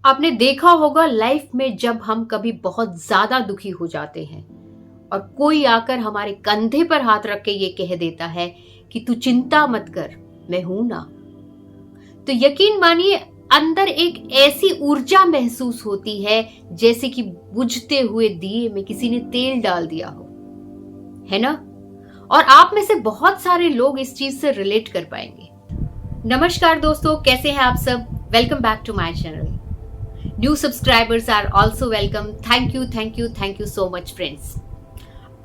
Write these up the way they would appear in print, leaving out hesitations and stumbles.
आपने देखा होगा लाइफ में जब हम कभी बहुत ज्यादा दुखी हो जाते हैं और कोई आकर हमारे कंधे पर हाथ रख के ये कह देता है कि तू चिंता मत कर, मैं हूं ना। तो यकीन मानिए अंदर एक ऐसी ऊर्जा महसूस होती है जैसे कि बुझते हुए दिए में किसी ने तेल डाल दिया हो, है ना। और आप में से बहुत सारे लोग इस चीज से रिलेट कर पाएंगे। नमस्कार दोस्तों, कैसे हैं आप सब। Welcome back to my channel. New subscribers are also welcome. Thank you so much friends.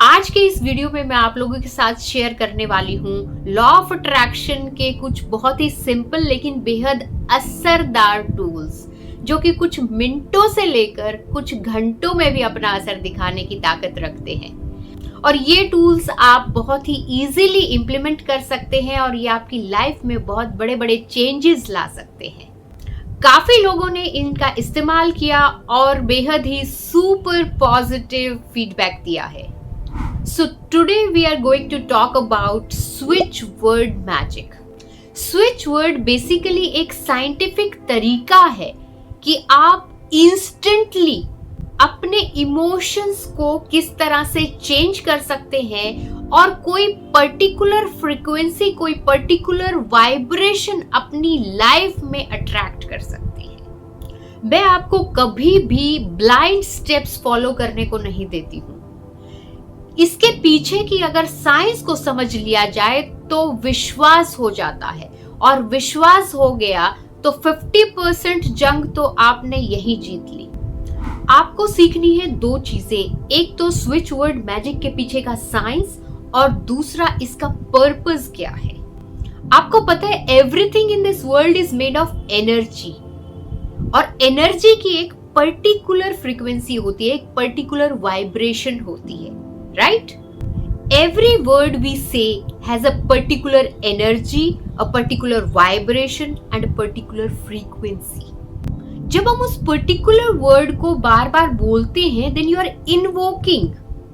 आज के इस वीडियो में मैं आप लोगों के साथ शेयर करने वाली हूँ लॉ ऑफ अट्रैक्शन के कुछ बहुत ही सिंपल लेकिन बेहद असरदार टूल्स, जो कि कुछ मिनटों से लेकर कुछ घंटों में भी अपना असर दिखाने की ताकत रखते हैं। और ये टूल्स आप बहुत ही इजीली इंप्लीमेंट कर सकते हैं और ये आपकी लाइफ में बहुत बड़े बड़े चेंजेस ला सकते हैं। काफी लोगों ने इनका इस्तेमाल किया और बेहद ही सुपर पॉजिटिव फीडबैक दिया है। So today we are going to talk about switch word magic. Switch word basically एक साइंटिफिक तरीका है कि आप इंस्टेंटली अपने इमोशंस को किस तरह से चेंज कर सकते हैं और कोई पर्टिकुलर फ्रीक्वेंसी, कोई पर्टिकुलर वाइब्रेशन अपनी लाइफ में अट्रैक्ट कर सकते हैं। मैं आपको कभी भी ब्लाइंड स्टेप्स फॉलो करने को नहीं देती हूं। इसके पीछे की अगर साइंस को समझ लिया जाए तो विश्वास हो जाता है, और विश्वास हो गया तो 50% जंग तो आपने यही जीत ली। आपको सीखनी है दो चीजें, एक तो स्विच वर्ड मैजिक के पीछे का साइंस और दूसरा इसका पर्पस क्या है। आपको पता है everything in this world is made of energy, और एनर्जी की एक पर्टिकुलर फ्रीक्वेंसी होती है, एक पर्टिकुलर वाइब्रेशन होती है, राइट। एवरी वर्ड वी से has a particular energy, a particular vibration and a particular frequency. जब हम उस पर्टिकुलर वर्ड को बार बार बोलते हैं देन यू आर इन्वोकिंग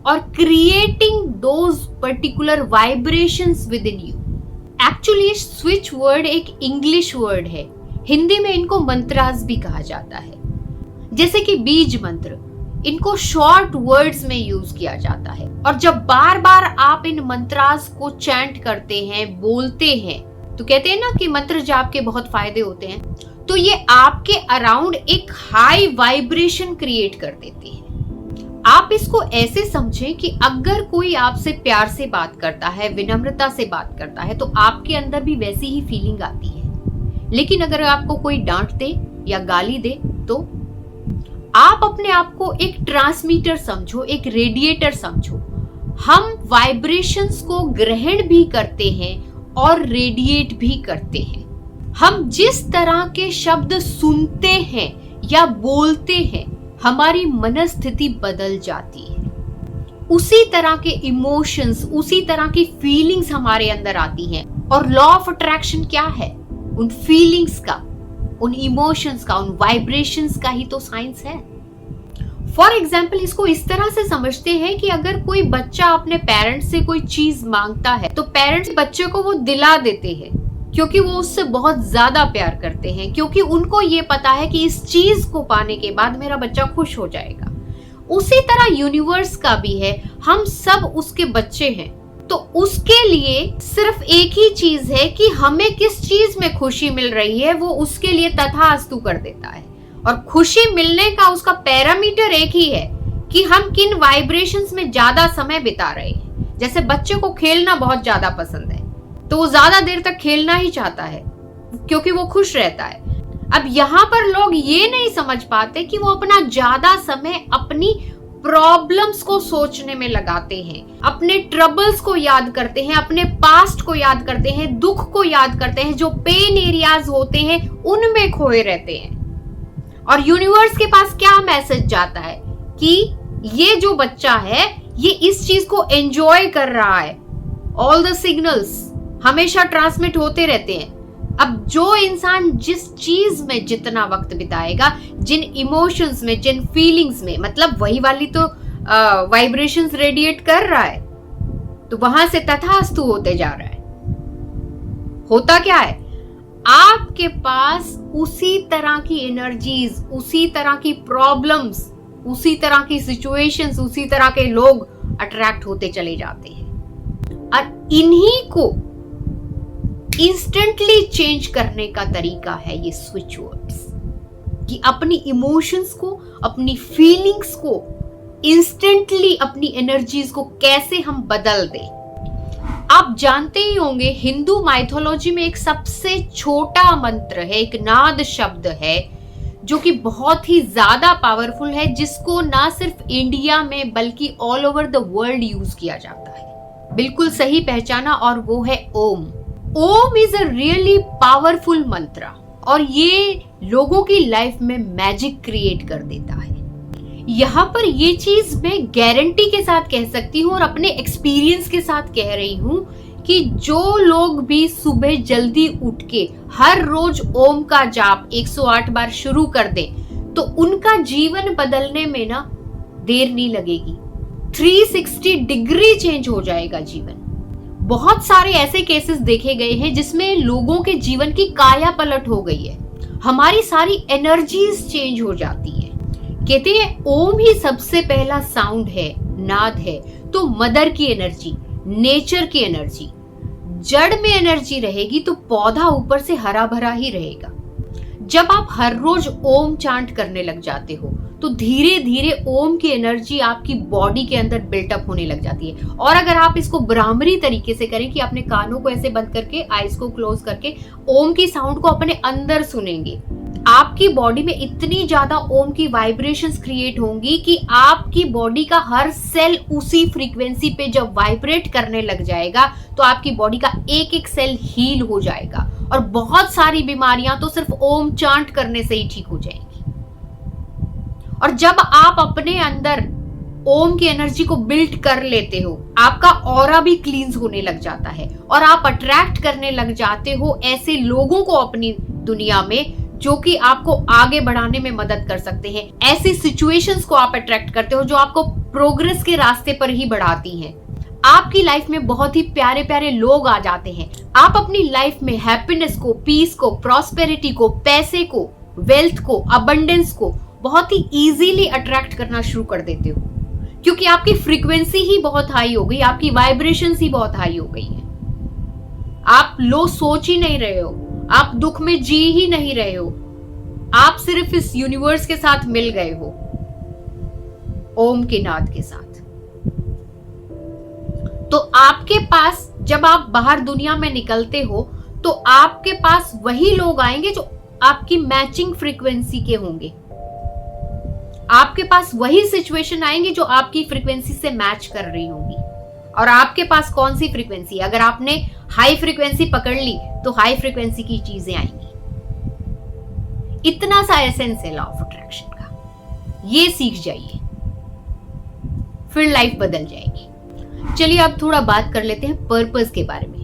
और creating those particular vibrations with in you. Actually switch word एक English word है, हिंदी में इनको मंत्रास भी कहा जाता है। जैसे कि बीज मंत्र, इनको शॉर्ट वर्ड्स में यूज किया जाता है, और जब बार बार आप इन मंत्रास को चैंट करते हैं, बोलते हैं, तो कहते हैं ना कि मंत्र जाप के बहुत फायदे होते हैं, तो ये आपके अराउंड एक हाई वाइब्रेशन क्रिएट कर देते हैं। आप इसको ऐसे समझें कि अगर कोई आपसे प्यार से बात करता है, विनम्रता से बात करता है, तो आपके अंदर भी वैसी ही फीलिंग आती है। लेकिन अगर आपको कोई डांट दे या गाली दे तो आप अपने आप को एक ट्रांसमीटर समझो, एक रेडिएटर समझो। हम वाइब्रेशंस को ग्रहण भी करते हैं और रेडिएट भी करते हैं। हम जिस तरह के शब्द सुनते हैं या बोलते हैं, हमारी मनस्थिति बदल जाती है। उसी तरह के इमोशंस, उसी तरह की फीलिंग्स हमारे अंदर आती हैं। और लॉ ऑफ अट्रैक्शन क्या है? उन फीलिंग्स का, उन इमोशंस का, उन वाइब्रेशंस का ही तो साइंस है। फॉर एग्जाम्पल, इसको इस तरह से समझते हैं कि अगर कोई बच्चा अपने पेरेंट्स से कोई चीज मांगता है तो पेरेंट्स बच्चे को वो दिला देते हैं, क्योंकि वो उससे बहुत ज्यादा प्यार करते हैं, क्योंकि उनको ये पता है कि इस चीज को पाने के बाद मेरा बच्चा खुश हो जाएगा। उसी तरह यूनिवर्स का भी है, हम सब उसके बच्चे हैं, तो उसके लिए सिर्फ एक ही चीज है कि हमें किस चीज में खुशी मिल रही है, वो उसके लिए तथास्तु कर देता है। और खुशी मिलने का उसका पैरामीटर एक ही है कि हम किन वाइब्रेशंस में ज्यादा समय बिता रहे हैं। जैसे बच्चे को खेलना बहुत ज्यादा पसंद है, तो वो ज्यादा देर तक खेलना ही चाहता है क्योंकि वो खुश रहता है। अब यहाँ पर लोग ये नहीं समझ पाते कि वो अपना ज्यादा समय अपनी प्रॉब्लम्स को सोचने में लगाते हैं, अपने ट्रबल्स को याद करते हैं, अपने पास्ट को याद करते हैं, दुख को याद करते हैं, जो पेन एरियाज होते हैं उनमें खोए रहते हैं। और यूनिवर्स के पास क्या मैसेज जाता है कि ये जो बच्चा है ये इस चीज को एंजॉय कर रहा है। ऑल द सिग्नल्स हमेशा ट्रांसमिट होते रहते हैं। अब जो इंसान जिस चीज में जितना वक्त बिताएगा, जिन इमोशंस में, जिन फीलिंग्स में, मतलब वही वाली तो वाइब्रेशंस रेडिएट कर रहा है, तो वहां से तथास्तु होते जा रहा है। होता क्या है, आपके पास उसी तरह की एनर्जीज, उसी तरह की प्रॉब्लम्स, उसी तरह की सिचुएशंस, उसी तरह के लोग अट्रैक्ट होते चले जाते हैं। और इन्हीं को इंस्टेंटली चेंज करने का तरीका है ये स्विच वर्ड्स, कि अपनी इमोशंस को, अपनी फीलिंग्स को इंस्टेंटली, अपनी एनर्जीज को कैसे हम बदल दें। आप जानते ही होंगे हिंदू माइथोलॉजी में एक सबसे छोटा मंत्र है, एक नाद शब्द है जो कि बहुत ही ज्यादा पावरफुल है, जिसको ना सिर्फ इंडिया में बल्कि all over the world use किया जाता है। बिल्कुल सही पहचाना, और वो है ओम। ओम इज अ रियली पावरफुल मंत्र, और ये लोगों की लाइफ में मैजिक क्रिएट कर देता है। यहाँ पर ये चीज मैं गारंटी के साथ कह सकती हूँ और अपने एक्सपीरियंस के साथ कह रही हूँ कि जो लोग भी सुबह जल्दी उठ के हर रोज ओम का जाप 108 बार शुरू कर दे, तो उनका जीवन बदलने में ना देर नहीं लगेगी। 360 डिग्री चेंज हो जाएगा जीवन। बहुत सारे ऐसे केसेस देखे गए हैं जिसमें लोगों के जीवन की काया पलट हो गई है। हमारी सारी एनर्जीज चेंज हो जाती है। कहते हैं ओम ही सबसे पहला साउंड है, नाद है। तो मदर की एनर्जी, नेचर की एनर्जी, जड़ में एनर्जी रहेगी तो पौधा ऊपर से हरा भरा ही रहेगा। जब आप हर रोज ओम चांट करने लग जाते हो तो धीरे धीरे ओम की एनर्जी आपकी बॉडी के अंदर बिल्टअप होने लग जाती है। और अगर आप इसको ब्राह्मणी तरीके से करें कि अपने कानों को ऐसे बंद करके, आईज को क्लोज करके ओम की साउंड को अपने अंदर सुनेंगे, आपकी बॉडी में इतनी ज्यादा ओम की वाइब्रेशंस क्रिएट होंगी कि आपकी बॉडी का हर सेल उसी फ्रीक्वेंसी पे जब वाइब्रेट करने लग जाएगा तो आपकी बॉडी का एक एक सेल हील हो जाएगा, और बहुत सारी बीमारियां तो सिर्फ ओम चांट करने से ही ठीक हो जाएंगी। और जब आप अपने अंदर ओम की एनर्जी को बिल्ड कर लेते हो, आपका ऑरा भी क्लींस होने लग जाता है और आप अट्रैक्ट करने लग जाते हो ऐसे लोगों को अपनी दुनिया में जो कि आपको आगे बढ़ाने में मदद कर सकते हैं। ऐसी सिचुएशंस को आप अट्रैक्ट करते हो जो आपको प्रोग्रेस के रास्ते पर ही बढ़ाती हैं। आपकी लाइफ में बहुत ही प्यारे प्यारे लोग आ जाते हैं। आप अपनी लाइफ में हैप्पीनेस को, पीस को, प्रॉस्पेरिटी को, पैसे को, वेल्थ को, अबंडेंस को बहुत ही इजीली अट्रैक्ट करना शुरू कर देते हो, क्योंकि आपकी फ्रीक्वेंसी ही बहुत हाई हो गई, आपकी वाइब्रेशंस ही बहुत हाई हो गई है। आप लो सोच ही नहीं रहे हो, आप दुख में जी ही नहीं रहे हो, आप सिर्फ इस यूनिवर्स के साथ मिल गए हो, ओम के नाद के साथ। तो आपके पास जब आप बाहर दुनिया में निकलते हो तो आपके पास वही लोग आएंगे जो आपकी मैचिंग फ्रीक्वेंसी के होंगे। आपके पास वही सिचुएशन आएंगे जो आपकी फ्रीक्वेंसी से मैच कर रही होंगी। और आपके पास कौन सी फ्रीक्वेंसी, अगर आपने हाई फ्रीक्वेंसी पकड़ ली तो हाई फ्रीक्वेंसी की चीजें आएंगी। इतना सा एसेंस है लॉ ऑफ अट्रैक्शन का, ये सीख जाइए, फिर लाइफ बदल जाएगी। चलिए अब थोड़ा बात कर लेते हैं पर्पस के बारे में।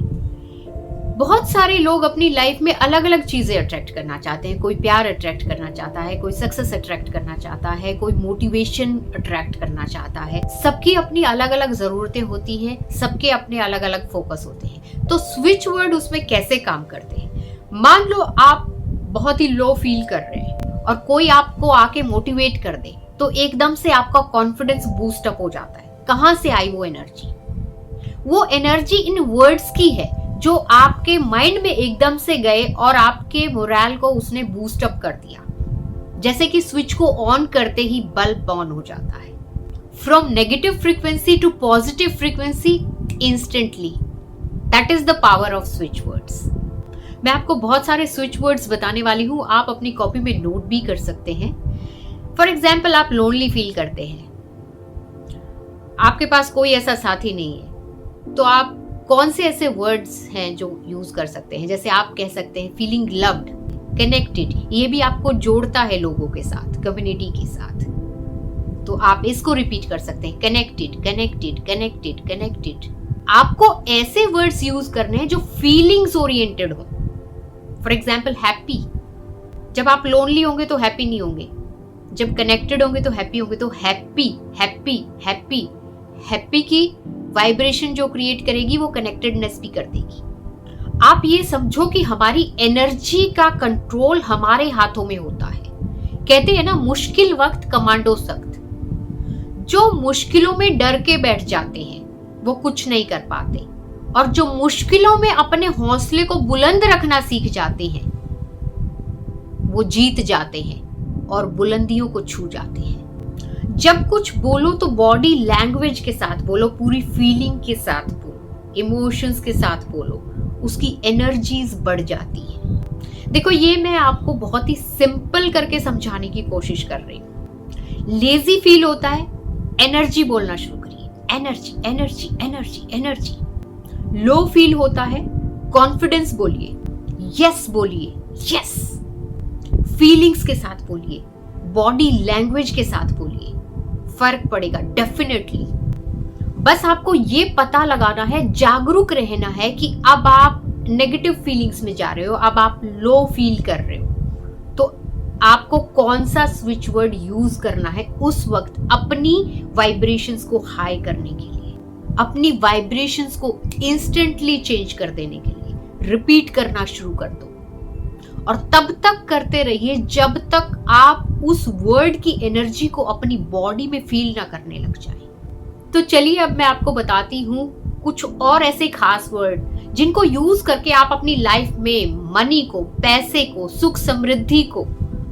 बहुत सारे लोग अपनी लाइफ में अलग अलग चीजें अट्रैक्ट करना चाहते हैं। कोई प्यार अट्रैक्ट करना चाहता है, कोई सक्सेस अट्रैक्ट करना चाहता है, कोई मोटिवेशन अट्रैक्ट करना चाहता है। सबकी अपनी अलग अलग जरूरतें होती हैं, सबके अपने अलग अलग फोकस होते हैं। तो स्विच वर्ड उसमें कैसे काम करते हैं? मान लो आप बहुत ही लो फील कर रहे हैं और कोई आपको आके मोटिवेट कर दे तो एकदम से आपका कॉन्फिडेंस बूस्ट अप हो जाता है। कहां से आई वो एनर्जी? वो एनर्जी इन वर्ड्स की है जो आपके माइंड में एकदम से गए और आपके मोरल को उसने बूस्ट अप कर दिया। जैसे कि स्विच को ऑन करते ही बल्ब ऑन हो जाता है। From negative frequency to positive frequency instantly. That is the power of switch words. मैं आपको बहुत सारे स्विच वर्ड्स बताने वाली हूं, आप अपनी कॉपी में नोट भी कर सकते हैं। फॉर एग्जाम्पल, आप लोनली फील करते हैं, आपके पास कोई ऐसा साथी नहीं है, तो आप कौन से ऐसे वर्ड्स हैं जो यूज कर सकते हैं? जैसे आप कह सकते हैं फीलिंग लव्ड, कनेक्टेड। ये भी आपको जोड़ता है लोगों के साथ, कम्युनिटी के साथ। तो आप इसको रिपीट कर सकते हैं, कनेक्टेड, कनेक्टेड, कनेक्टेड, कनेक्टेड। आपको ऐसे वर्ड्स यूज करने हैं जो फीलिंग्स ओरिएंटेड हो। For example, happy. जब आप लोनली होंगे तो हैप्पी नहीं होंगे, जब कनेक्टेड होंगे तो हैप्पी होंगे। तो हैप्पी, हैप्पी, हैप्पी, हैप्पी की वाइब्रेशन जो क्रिएट करेगी वो कनेक्टेडनेस भी कर देगी। आप ये समझो कि हमारी एनर्जी का कंट्रोल हमारे हाथों में होता है। कहते हैं ना, मुश्किल वक्त कमांडो सख्त। जो मुश्किलों में डर के बैठ जाते हैं वो कुछ नहीं कर पाते, और जो मुश्किलों में अपने हौसले को बुलंद रखना सीख जाते हैं वो जीत जाते हैं और बुलंदियों को छू जाते हैं। जब कुछ बोलो तो बॉडी लैंग्वेज के साथ बोलो, पूरी फीलिंग के साथ बोलो, इमोशंस के साथ बोलो, उसकी एनर्जीज बढ़ जाती है। देखो, ये मैं आपको बहुत ही सिंपल करके समझाने की कोशिश कर रही हूं। लेजी फील होता है, एनर्जी बोलना शुरू करिए, energy energy energy energy. Low feel होता है, कॉन्फिडेंस बोलिए, यस बोलिए, यस। फीलिंग्स के साथ बोलिए, बॉडी लैंग्वेज के साथ बोलिए, फर्क पड़ेगा डेफिनेटली। बस आपको ये पता लगाना है, जागरूक रहना है कि अब आप नेगेटिव फीलिंग्स में जा रहे हो, अब आप लो फील कर रहे हो, तो आपको कौन सा स्विच वर्ड यूज करना है उस वक्त अपनी वाइब्रेशंस को हाई करने के लिए, अपनी वाइब्रेशंस को इंस्टेंटली चेंज कर देने के लिए रिपीट करना शुरू कर दो। और तब तक करते रहिए जब तक आप उस वर्ड की एनर्जी को अपनी बॉडी में फील ना करने लग जाए। तो चलिए, अब मैं आपको बताती हूँ कुछ और ऐसे खास वर्ड जिनको यूज करके आप अपनी लाइफ में मनी को, पैसे को, सुख समृद्धि को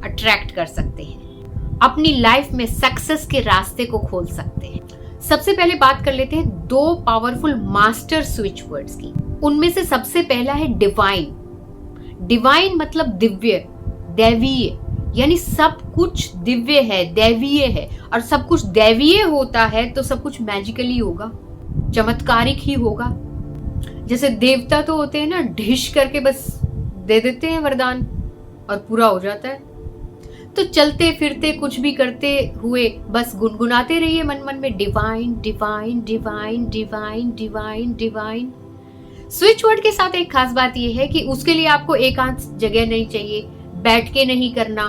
अट्रैक्ट कर सकते हैं, अपनी लाइफ में सक्सेस के रास्ते को खोल सकते हैं। सबसे पहले बात कर लेते हैं 2 पावरफुल मास्टर स्विच वर्ड्स की। उनमें से सबसे पहला है डिवाइन। डिवाइन मतलब दिव्य, दैवीय, यानी सब कुछ दिव्य है, दैवीय है। और सब कुछ दैवीय होता है तो सब कुछ मैजिकली होगा, चमत्कारिक ही होगा। जैसे देवता तो होते हैं ना, ढिश करके बस दे देते हैं वरदान और पूरा हो जाता है। तो चलते फिरते कुछ भी करते हुए बस गुनगुनाते रहिए मन मन में, divine divine divine divine divine divine. Switch word के साथ एक खास बात यह है कि उसके लिए आपको एकांत जगह नहीं चाहिए, बैठ के नहीं करना,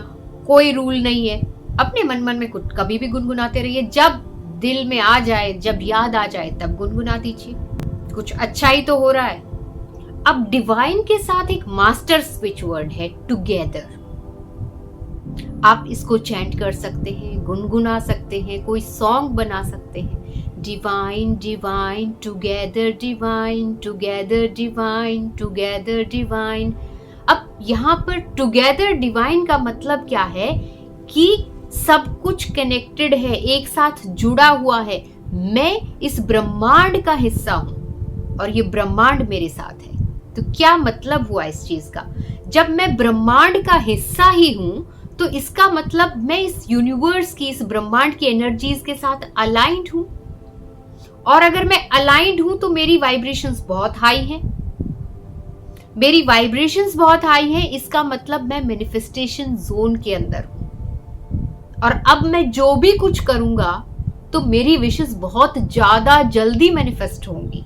कोई रूल नहीं है। अपने मन मन में कुछ कभी भी गुनगुनाते रहिए, जब दिल में आ जाए, जब याद आ जाए तब गुनगुना दीजिए, कुछ अच्छा ही तो हो रहा है। अब डिवाइन के साथ एक मास्टर स्विच वर्ड है टुगेदर। आप इसको चैंट कर सकते हैं, गुनगुना सकते हैं, कोई सॉन्ग बना सकते हैं। Divine divine together, divine together, divine together divine. अब यहाँ पर टुगेदर डिवाइन का मतलब क्या है कि सब कुछ कनेक्टेड है, एक साथ जुड़ा हुआ है। मैं इस ब्रह्मांड का हिस्सा हूं और ये ब्रह्मांड मेरे साथ है। तो क्या मतलब हुआ इस चीज का? जब मैं ब्रह्मांड का हिस्सा ही हूं तो इसका मतलब मैं इस यूनिवर्स की, इस ब्रह्मांड की एनर्जीज के साथ अलाइंड हूं। और अगर मैं अलाइंड हूं तो मेरी वाइब्रेशंस बहुत हाई हैं। मेरी वाइब्रेशंस बहुत हाई हैं, इसका मतलब मैं मैनिफेस्टेशन जोन के अंदर हूं। और अब मैं जो भी कुछ करूंगा तो मेरी विशेस बहुत ज्यादा जल्दी मैनिफेस्ट होंगी,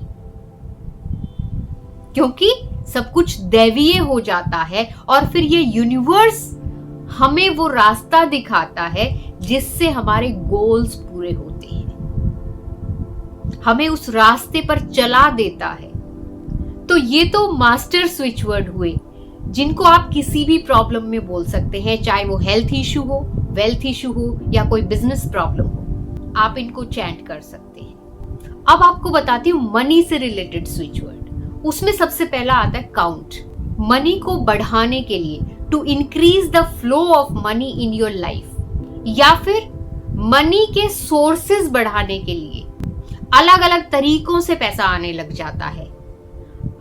क्योंकि सब कुछ दैवीय हो जाता है। और फिर ये यूनिवर्स हमें वो रास्ता दिखाता है जिससे हमारे गोल्स पूरे होते हैं, हमें उस रास्ते पर चला देता है। तो ये तो मास्टर स्विच वर्ड हुए जिनको आप किसी भी प्रॉब्लम में बोल सकते हैं, चाहे वो हेल्थ इशू हो, वेल्थ इशू हो या कोई बिजनेस प्रॉब्लम हो, आप इनको चैंट कर सकते हैं। अब आपको बताती हूँ मनी से रिलेटेड स्विच वर्ड। उसमें सबसे पहला आता है काउंट। मनी को बढ़ाने के लिए, to increase the flow of money in your life, या फिर मनी के सोर्सेज बढ़ाने के लिए अलग अलग तरीकों से पैसा आने लग जाता है।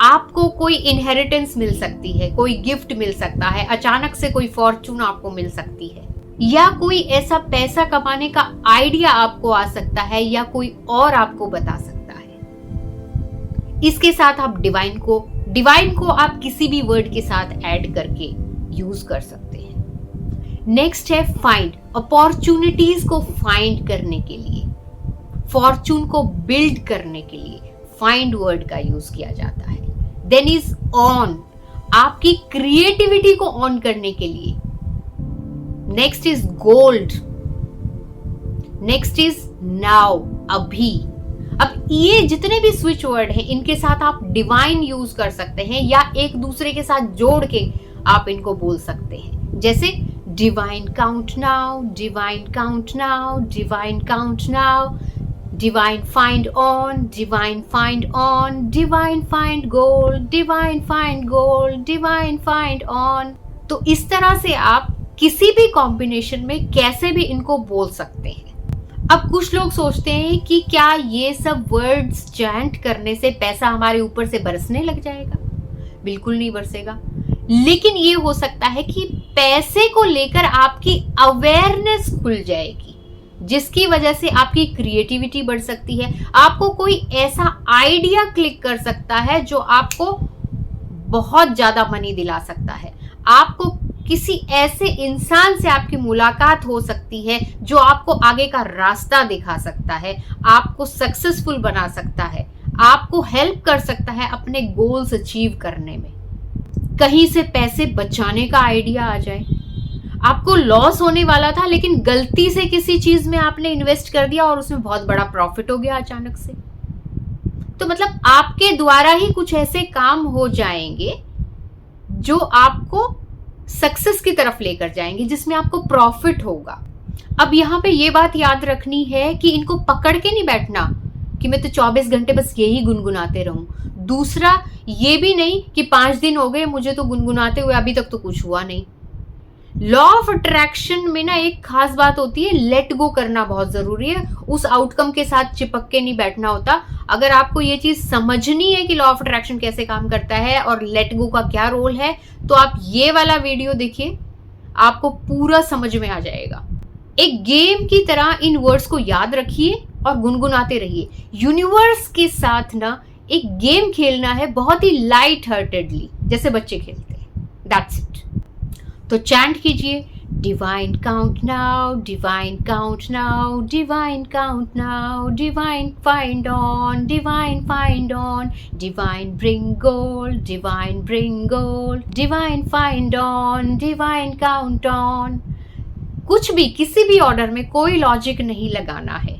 आपको कोई इनहेरिटेंस मिल सकती है, कोई गिफ्ट मिल सकता है, अचानक से कोई फॉर्चून आपको मिल सकती है, या कोई ऐसा पैसा कमाने का आइडिया आपको आ सकता है, या कोई और आपको बता सकता है। इसके साथ आप डिवाइन को आप किसी भी वर्ड के साथ ऐड करके यूज कर सकते हैं। नेक्स्ट है फाइंड। अपॉर्चुनिटीज को फाइंड करने के लिए, फॉर्चून को बिल्ड करने के लिए फाइंड वर्ड का यूज किया जाता है। देन इज ऑन, आपकी क्रिएटिविटी को ऑन करने के लिए। Next is gold. Next is now, अभी। अब ये जितने भी स्विच वर्ड हैं इनके साथ आप डिवाइन यूज कर सकते हैं या एक दूसरे के साथ जोड़ के आप इनको बोल सकते हैं। जैसे divine count now, divine count now, divine count now, divine find on, divine find on, divine find gold, divine find gold, divine find on. तो इस तरह से आप किसी भी कॉम्बिनेशन में कैसे भी इनको बोल सकते हैं। अब कुछ लोग सोचते हैं कि क्या ये सब वर्ड्स चैंट करने से पैसा हमारे ऊपर से बरसने लग जाएगा? बिल्कुल नहीं बरसेगा, लेकिन ये हो सकता है कि पैसे को लेकर आपकी अवेयरनेस खुल जाएगी, जिसकी वजह से आपकी क्रिएटिविटी बढ़ सकती है। आपको कोई ऐसा आइडिया क्लिक कर सकता है जो आपको बहुत ज्यादा मनी दिला सकता है। आपको किसी ऐसे इंसान से आपकी मुलाकात हो सकती है जो आपको आगे का रास्ता दिखा सकता है, आपको सक्सेसफुल बना सकता है, आपको हेल्प कर सकता है अपने गोल्स अचीव करने में। कहीं से पैसे बचाने का आइडिया आ जाए, आपको लॉस होने वाला था लेकिन गलती से किसी चीज में आपने इन्वेस्ट कर दिया और उसमें बहुत बड़ा प्रॉफिट हो गया अचानक से। तो मतलब आपके द्वारा ही कुछ ऐसे काम हो जाएंगे जो आपको सक्सेस की तरफ लेकर जाएंगे, जिसमें आपको प्रॉफिट होगा। अब यहाँ पे ये बात याद रखनी है कि इनको पकड़ के नहीं बैठना कि मैं तो 24 घंटे बस यही गुनगुनाते रहूं। दूसरा ये भी नहीं कि 5 दिन हो गए मुझे तो गुनगुनाते हुए, अभी तक तो कुछ हुआ नहीं। लॉ ऑफ अट्रैक्शन में ना एक खास बात होती है, लेट गो करना बहुत जरूरी है। उस आउटकम के साथ चिपक के नहीं बैठना होता। अगर आपको ये चीज समझनी है कि लॉ ऑफ अट्रैक्शन कैसे काम करता है और लेट गो का क्या रोल है, तो आप ये वाला वीडियो देखिए, आपको पूरा समझ में आ जाएगा। एक गेम की तरह इन वर्ड्स को याद रखिए और गुनगुनाते रहिए। यूनिवर्स के साथ ना एक गेम खेलना है बहुत ही लाइट हार्टेडली, जैसे बच्चे खेलते हैं। That's it. तो चैंट कीजिए, divine count now, divine count now, divine count now, divine find on, divine find on, divine bring gold, divine bring gold, divine find on, divine count on. कुछ भी किसी भी ऑर्डर में कोई logic नहीं लगाना है,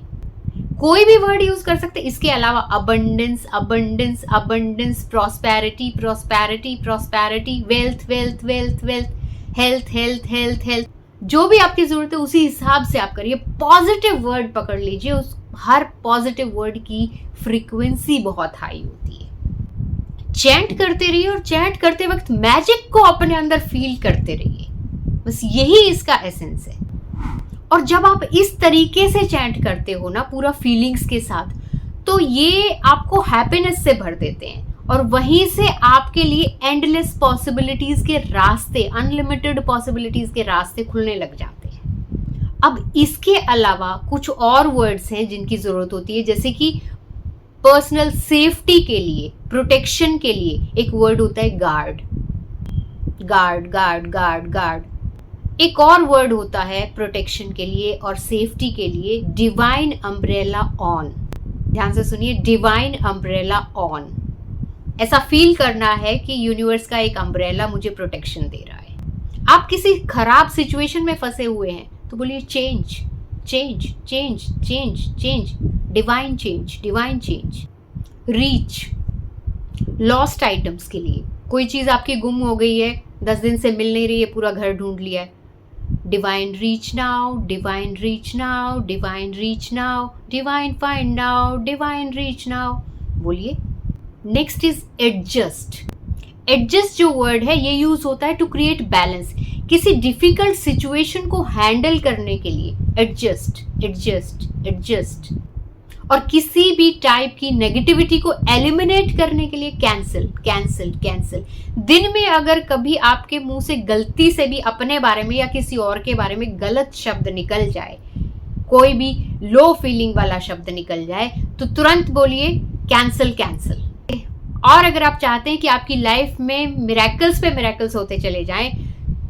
कोई भी वर्ड यूज कर सकते। इसके अलावा abundance, abundance, abundance, prosperity, prosperity, prosperity, wealth, wealth, wealth, wealth, health, health, health, health, जो भी आपकी जरूरत है उसी हिसाब से आप करिए। पॉजिटिव वर्ड पकड़ लीजिए, उस हर पॉजिटिव वर्ड की फ्रीक्वेंसी बहुत हाई होती है। चैंट करते रहिए और चैंट करते वक्त मैजिक को अपने अंदर फील करते रहिए, बस यही इसका एसेंस है। और जब आप इस तरीके से चैंट करते हो ना पूरा फीलिंग्स के साथ, तो ये आपको हैप्पीनेस से भर देते हैं और वहीं से आपके लिए एंडलेस पॉसिबिलिटीज के रास्ते, अनलिमिटेड पॉसिबिलिटीज के रास्ते खुलने लग जाते हैं। अब इसके अलावा कुछ और वर्ड्स हैं जिनकी जरूरत होती है, जैसे कि पर्सनल सेफ्टी के लिए, प्रोटेक्शन के लिए एक वर्ड होता है guard, guard, guard, guard, guard. एक और वर्ड होता है प्रोटेक्शन के लिए और सेफ्टी के लिए, डिवाइन अम्ब्रेला ऑन। ध्यान से सुनिए, डिवाइन अम्ब्रेला ऑन। ऐसा फील करना है कि यूनिवर्स का एक अम्ब्रेला मुझे प्रोटेक्शन दे रहा है। आप किसी खराब सिचुएशन में फंसे हुए हैं तो बोलिए change, change, change, change, change, divine change, divine change. Reach, lost items के लिए, कोई चीज आपकी गुम हो गई है, 10 दिन से मिल नहीं रही है, पूरा घर ढूंढ लिया है, divine reach now, divine reach now, divine reach now, divine find now, divine reach now, बोलिए। Next is adjust. एडजस्ट जो वर्ड है ये यूज होता है टू क्रिएट बैलेंस, किसी डिफिकल्ट सिचुएशन को हैंडल करने के लिए। Adjust, adjust, adjust. और किसी भी टाइप की नेगेटिविटी को एलिमिनेट करने के लिए कैंसिल, कैंसिल, कैंसिल। दिन में अगर कभी आपके मुंह से गलती से भी अपने बारे में या किसी और के बारे में गलत शब्द निकल जाए, कोई भी लो फीलिंग वाला शब्द निकल जाए, तो तुरंत बोलिए कैंसिल, कैंसिल। और अगर आप चाहते हैं कि आपकी लाइफ में मिरेकल्स पे मिरेकल्स होते चले जाएं,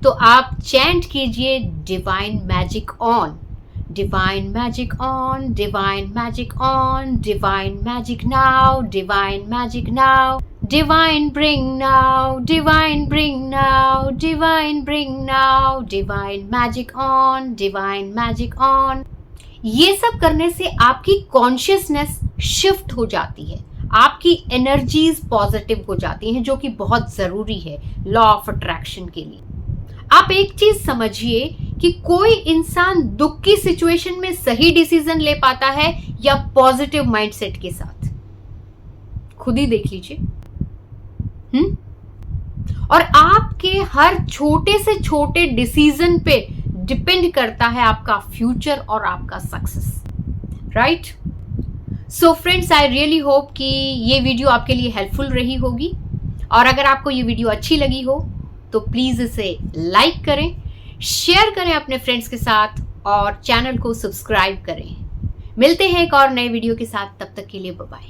तो आप चैंट कीजिए divine magic on, divine magic on, divine magic on, divine magic now, divine magic now, divine bring now, divine bring now, divine bring now, divine magic on, divine magic on. ये सब करने से आपकी consciousness shift हो जाती है, आपकी energies positive हो जाती हैं, जो कि बहुत जरूरी है लॉ ऑफ अट्रैक्शन के लिए। आप एक चीज समझिए कि कोई इंसान दुख की सिचुएशन में सही डिसीजन ले पाता है या पॉजिटिव माइंडसेट के साथ, खुद ही देख लीजिए। और आपके हर छोटे से छोटे डिसीजन पे डिपेंड करता है आपका फ्यूचर और आपका success, right? So friends, I really hope कि ये वीडियो आपके लिए हेल्पफुल रही होगी, और अगर आपको ये वीडियो अच्छी लगी हो तो प्लीज इसे लाइक करें, शेयर करें अपने फ्रेंड्स के साथ और चैनल को सब्सक्राइब करें। मिलते हैं एक और नए वीडियो के साथ, तब तक के लिए बाय बाय।